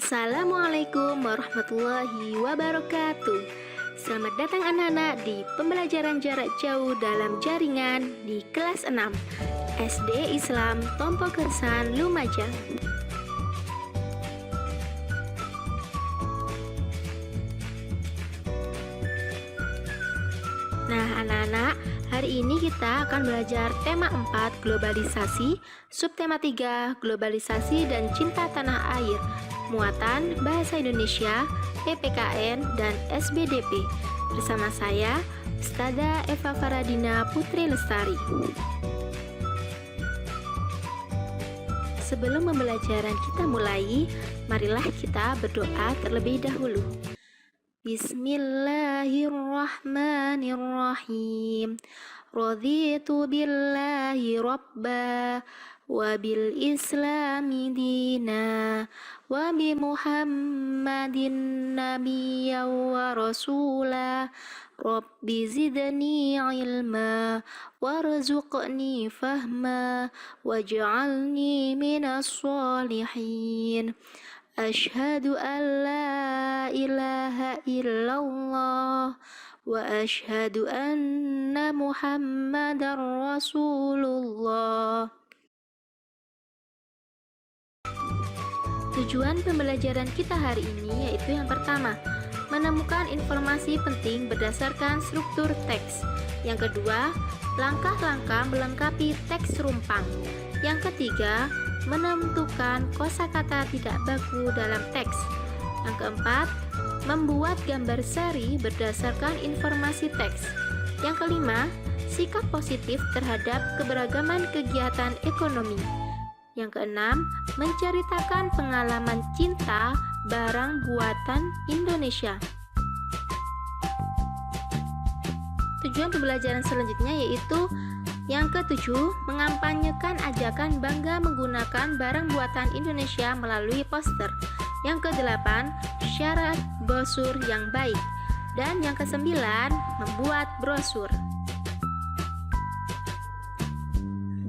Assalamualaikum warahmatullahi wabarakatuh. Selamat datang anak-anak di pembelajaran jarak jauh dalam jaringan di kelas 6 SD Islam Tompo Kersan Lumajang. Nah anak-anak, hari ini kita akan belajar tema 4 globalisasi, subtema 3 globalisasi dan cinta tanah air, muatan bahasa Indonesia, PPKN dan SBDP. Bersama saya, Ustadzah Eva Faradina Putri Lestari. Sebelum pembelajaran kita mulai, marilah kita berdoa terlebih dahulu. Bismillahirrahmanirrahim. Raditu billahi rabba wa bil islami dina wa bi muhammadin nabiyya wa rasula. Rabbi zidni ilma warzuqni fahma waj'alni minas sholihin. Asyhadu an la ilaha illallah wa asyhadu anna muhammadar rasulullah. Tujuan pembelajaran kita hari ini yaitu yang pertama, menemukan informasi penting berdasarkan struktur teks. Yang kedua, langkah-langkah melengkapi teks rumpang. Yang ketiga, menentukan kosakata tidak baku dalam teks. Yang keempat, membuat gambar seri berdasarkan informasi teks. Yang kelima, sikap positif terhadap keberagaman kegiatan ekonomi. Yang keenam, menceritakan pengalaman cinta barang buatan Indonesia. Tujuan pembelajaran selanjutnya yaitu yang ketujuh, mengampanyekan ajakan bangga menggunakan barang buatan Indonesia melalui poster. Yang kedelapan, syarat brosur yang baik. Dan yang kesembilan, membuat brosur.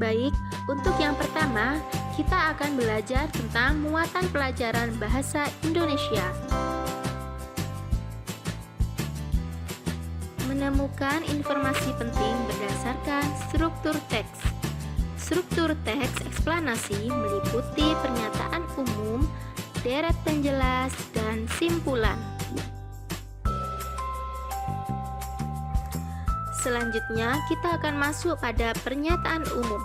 Baik, untuk yang pertama, kita akan belajar tentang muatan pelajaran bahasa Indonesia. Menemukan informasi penting berdasarkan struktur teks. Struktur teks eksplanasi meliputi pernyataan umum, deret penjelas, dan simpulan. Selanjutnya, kita akan masuk pada pernyataan umum.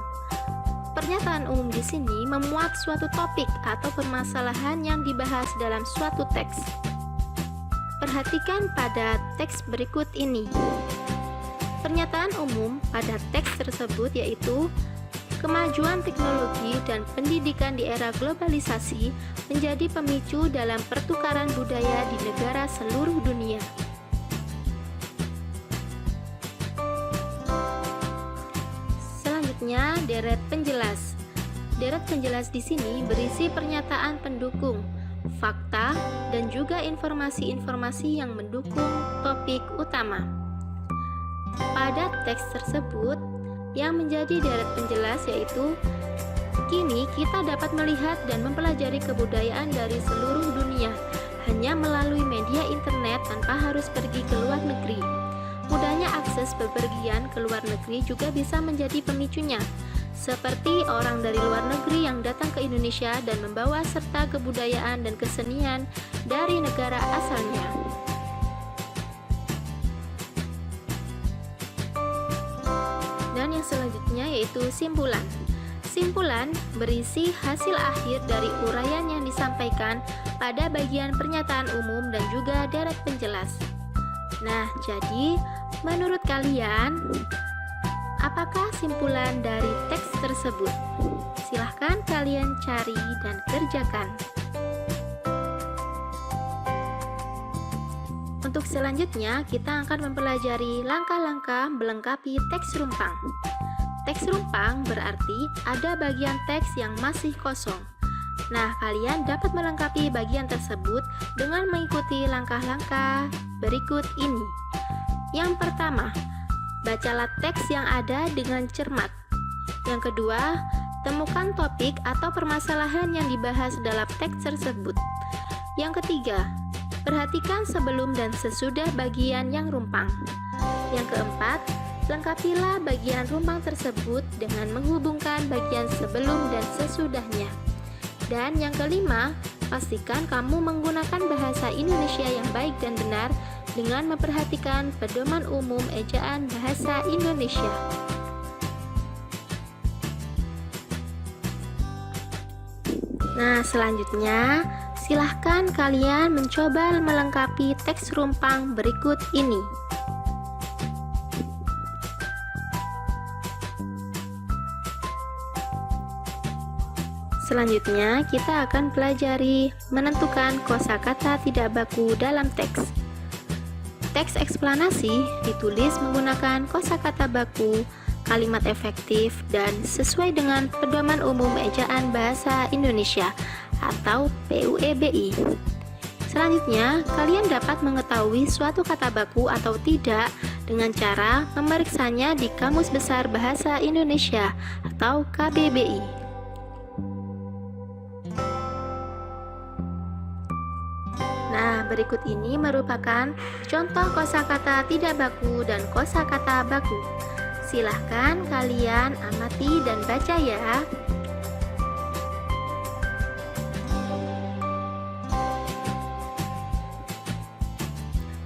Pernyataan umum di sini memuat suatu topik atau permasalahan yang dibahas dalam suatu teks. Perhatikan pada teks berikut ini. Pernyataan umum pada teks tersebut yaitu kemajuan teknologi dan pendidikan di era globalisasi menjadi pemicu dalam pertukaran budaya di negara seluruh dunia. Selanjutnya, deret penjelas. Deret penjelas di sini berisi pernyataan pendukung, fakta, dan juga informasi-informasi yang mendukung topik utama. Pada teks tersebut, yang menjadi deret penjelas yaitu kini kita dapat melihat dan mempelajari kebudayaan dari seluruh dunia hanya melalui media internet tanpa harus pergi ke luar negeri. Mudahnya akses bepergian ke luar negeri juga bisa menjadi pemicunya, seperti orang dari luar negeri yang datang ke Indonesia dan membawa serta kebudayaan dan kesenian dari negara asalnya. Dan yang selanjutnya yaitu simpulan. Simpulan berisi hasil akhir dari uraian yang disampaikan pada bagian pernyataan umum dan juga deret penjelas. Nah, jadi menurut kalian, apakah simpulan dari teks tersebut? Silahkan kalian cari dan kerjakan. Untuk selanjutnya, kita akan mempelajari langkah-langkah melengkapi teks rumpang. Teks rumpang berarti ada bagian teks yang masih kosong. Nah, kalian dapat melengkapi bagian tersebut dengan mengikuti langkah-langkah berikut ini. Yang pertama, bacalah teks yang ada dengan cermat. Yang kedua, temukan topik atau permasalahan yang dibahas dalam teks tersebut. Yang ketiga, perhatikan sebelum dan sesudah bagian yang rumpang. Yang keempat, lengkapilah bagian rumpang tersebut dengan menghubungkan bagian sebelum dan sesudahnya. Dan yang kelima, pastikan kamu menggunakan bahasa Indonesia yang baik dan benar dengan memperhatikan pedoman umum ejaan bahasa Indonesia. Nah, selanjutnya silahkan kalian mencoba melengkapi teks rumpang berikut ini. Selanjutnya, kita akan pelajari menentukan kosakata tidak baku dalam teks. Teks eksplanasi ditulis menggunakan kosakata baku, kalimat efektif, dan sesuai dengan Pedoman Umum Ejaan Bahasa Indonesia atau PUEBI. Selanjutnya, kalian dapat mengetahui suatu kata baku atau tidak dengan cara memeriksanya di Kamus Besar Bahasa Indonesia atau KBBI. Nah, berikut ini merupakan contoh kosakata tidak baku dan kosakata baku. Silahkan kalian amati dan baca ya.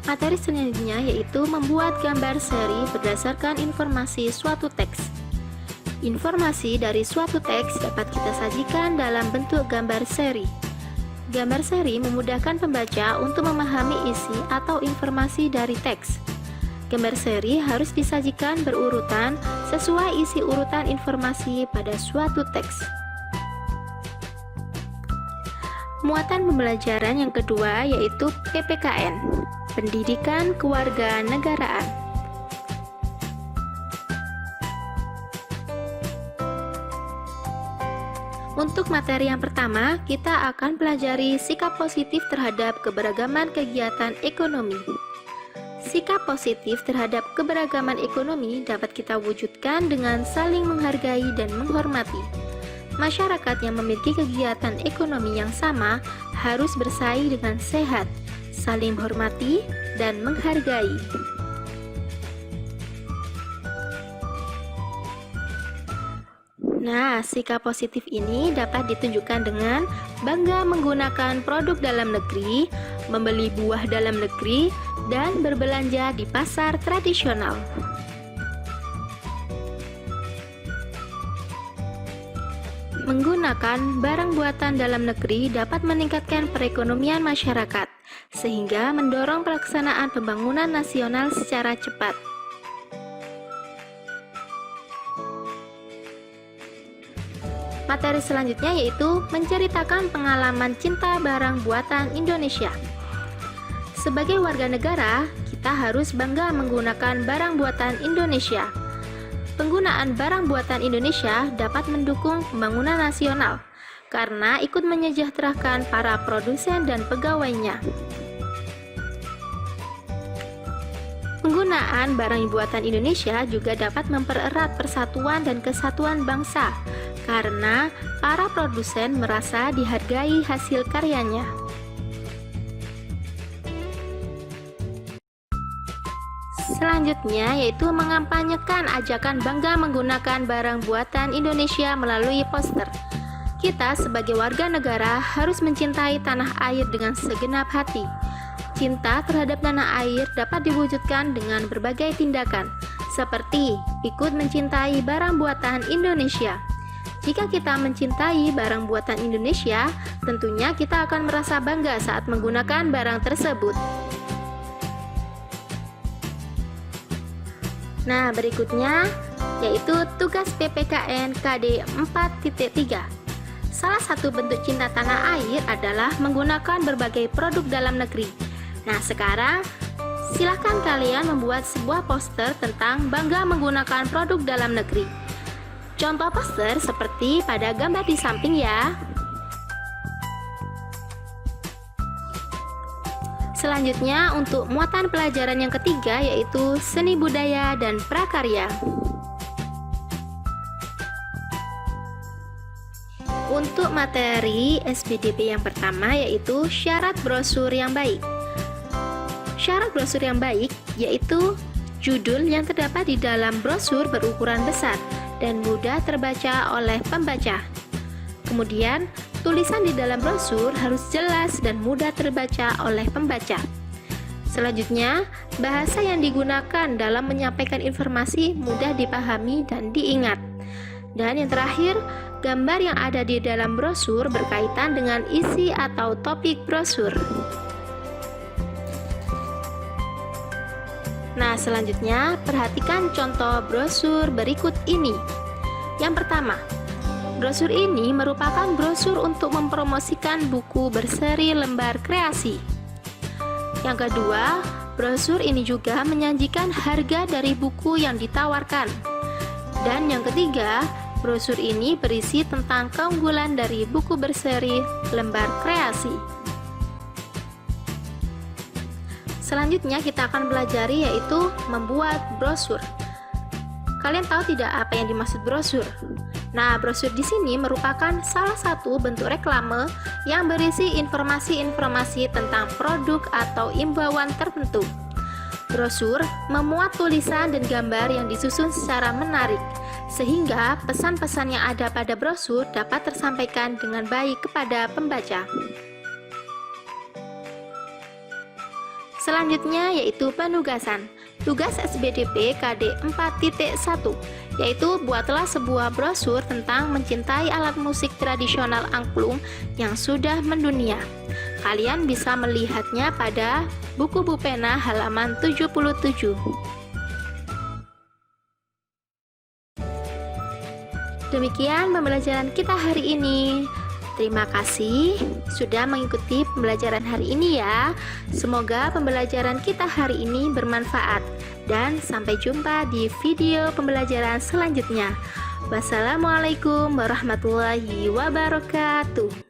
Materi selanjutnya yaitu membuat gambar seri berdasarkan informasi suatu teks. Informasi dari suatu teks dapat kita sajikan dalam bentuk gambar seri. Gambar seri memudahkan pembaca untuk memahami isi atau informasi dari teks. Gambar seri harus disajikan berurutan sesuai isi urutan informasi pada suatu teks. Muatan pembelajaran yang kedua yaitu PPKN, Pendidikan Kewarganegaraan. Untuk materi yang pertama, kita akan pelajari sikap positif terhadap keberagaman kegiatan ekonomi. Sikap positif terhadap keberagaman ekonomi dapat kita wujudkan dengan saling menghargai dan menghormati. Masyarakat yang memiliki kegiatan ekonomi yang sama harus bersaing dengan sehat, saling menghormati dan menghargai. Nah, sikap positif ini dapat ditunjukkan dengan bangga menggunakan produk dalam negeri, membeli buah dalam negeri, dan berbelanja di pasar tradisional. Menggunakan barang buatan dalam negeri dapat meningkatkan perekonomian masyarakat, sehingga mendorong pelaksanaan pembangunan nasional secara cepat. Materi selanjutnya yaitu menceritakan pengalaman cinta barang buatan Indonesia. Sebagai warga negara, kita harus bangga menggunakan barang buatan Indonesia. Penggunaan barang buatan Indonesia dapat mendukung pembangunan nasional karena ikut menyejahterakan para produsen dan pegawainya. Penggunaan barang buatan Indonesia juga dapat mempererat persatuan dan kesatuan bangsa karena para produsen merasa dihargai hasil karyanya. Selanjutnya yaitu mengampanyekan ajakan bangga menggunakan barang buatan Indonesia melalui poster. Kita sebagai warga negara harus mencintai tanah air dengan segenap hati. Cinta terhadap tanah air dapat diwujudkan dengan berbagai tindakan, seperti ikut mencintai barang buatan Indonesia. Jika kita mencintai barang buatan Indonesia, tentunya kita akan merasa bangga saat menggunakan barang tersebut. Nah, berikutnya yaitu tugas PPKN KD 4.3. Salah satu bentuk cinta tanah air adalah menggunakan berbagai produk dalam negeri. Nah, sekarang silakan kalian membuat sebuah poster tentang bangga menggunakan produk dalam negeri. Contoh poster seperti pada gambar di samping ya. Selanjutnya untuk muatan pelajaran yang ketiga yaitu seni budaya dan prakarya. Untuk materi SBDP yang pertama yaitu syarat brosur yang baik. Syarat brosur yang baik yaitu judul yang terdapat di dalam brosur berukuran besar dan mudah terbaca oleh pembaca. Kemudian, tulisan di dalam brosur harus jelas dan mudah terbaca oleh pembaca. Selanjutnya, bahasa yang digunakan dalam menyampaikan informasi mudah dipahami dan diingat. Dan yang terakhir, gambar yang ada di dalam brosur berkaitan dengan isi atau topik brosur. Nah, selanjutnya perhatikan contoh brosur berikut ini. Yang pertama, brosur ini merupakan brosur untuk mempromosikan buku berseri lembar kreasi. Yang kedua, brosur ini juga menyajikan harga dari buku yang ditawarkan. Dan yang ketiga, brosur ini berisi tentang keunggulan dari buku berseri lembar kreasi. Selanjutnya kita akan pelajari yaitu membuat brosur. Kalian tahu tidak apa yang dimaksud brosur? Nah, brosur di sini merupakan salah satu bentuk reklame yang berisi informasi-informasi tentang produk atau imbauan tertentu. Brosur memuat tulisan dan gambar yang disusun secara menarik, sehingga pesan-pesan yang ada pada brosur dapat tersampaikan dengan baik kepada pembaca. Selanjutnya yaitu penugasan. Tugas SBDP KD 4.1 yaitu buatlah sebuah brosur tentang mencintai alat musik tradisional angklung yang sudah mendunia. Kalian bisa melihatnya pada buku Bu Pena halaman 77. Demikian pembelajaran kita hari ini. Terima kasih sudah mengikuti pembelajaran hari ini ya. Semoga pembelajaran kita hari ini bermanfaat dan sampai jumpa di video pembelajaran selanjutnya. Wassalamualaikum warahmatullahi wabarakatuh.